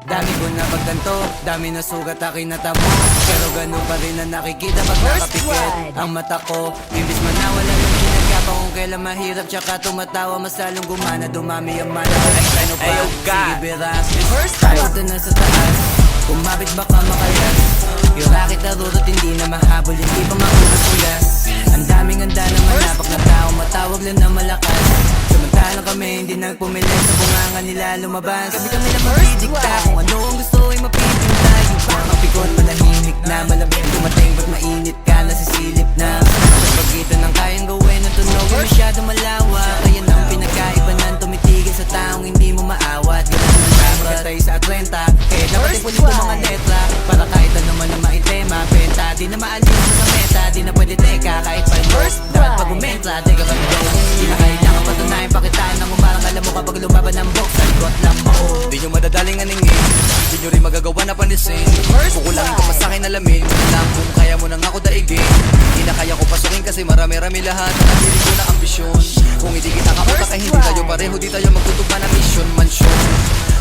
Dami ko na pagganto, dami na sugat aking natamo. Pero ganun pa rin na nakikita pag nakapikit ang mata ko. Imbis man nawala ng ginagapa kung kailan mahirap tsaka tumatawa. Mas lalong gumana, dumami ang mana. Ay ano pa, sige biras. Tayo na sa taas, kumapit baka makalas. Yung rakit na rurot hindi na mahabol, hindi pa makukulas. Ang daming handa na manapak na tao, matawag lang na malakas. Samantalang kami hindi nagpumili sa bunganga nila lumabas. Kami lang magdidikta kung ano ang gusto ay mapipinta. Yung pangapikot manahimik na malamig dumating ba't mainit ka nasisilip na. Sa pagitan ng kayang gawin ng tunog ay masyado malawa. Kaya nang pinagkaiba ng tumitigil sa taong hindi mo maawat. Ganun naman dapat tayo sa 30. Eh dapat ipulit ko mga letra para kahit ano man ang maitema. Benta di na maalis sa meta, di na pwede teka kahit pa yung dapat pag umentra. Teka kami daw, di na kailangan patunayan pakitaan ng umarang alam mo kapag lumaban ng box. Sagot lang mo, di nyo madadaling aningin, di nyo rin magagawa na panisin. Kukulangin ko pa sa'kin alamin, lang kung kaya mo nang ako daigin. Di na kaya ko pasukin kasi marami-rami lahat ang nahilig ko na ambisyon. Kung hindi kita kaputak ay hindi tayo pareho, di tayo magtutugma na mission, mansyon.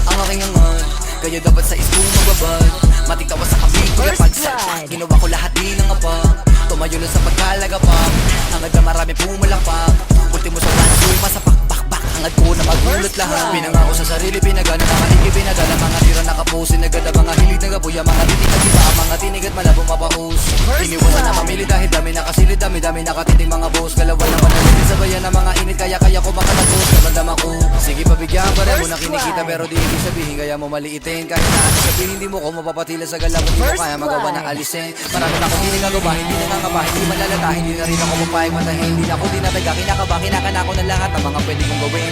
Ang aking angat, kaya dapat sa isko magbabad. Matikawa sa kabig ko yung pagsal, ginawa ko lahat di nang apa. Tumayo na sa pagkalagapap, hangad na marami pumalapak. Ultimo sa ranso, masapakbakbak, hangad ko na magulat lahat. Pinangako sa sarili, pinagana na maigi, pinagala. Mga tira nakapusin, nagada mga hilig, nagabuya. Mga titig na diba, mga tinig at malabo mapaus. Iniwasan na mamili dahil dami nakasilid, dami nakatiting mga boss. Galawan naman na sabayan ng mga init, kaya ko makatagos. Karamdam ako, sige pabigyan pa rin mo na kinikita. Pero di ibig sabihin, kaya mo maliitin. Kahit na ano sabihin, hindi mo ko mapapatila sa galawan. Hindi mo kaya magawa na alisin. Marami na akong hindi nagawa, hindi na nangaba, hindi malalata. Hindi na rin ako mapayag matahin. Hindi na ako dinataga, kinakaba, kinakan ako ng lahat ng mga pwede kong gawin.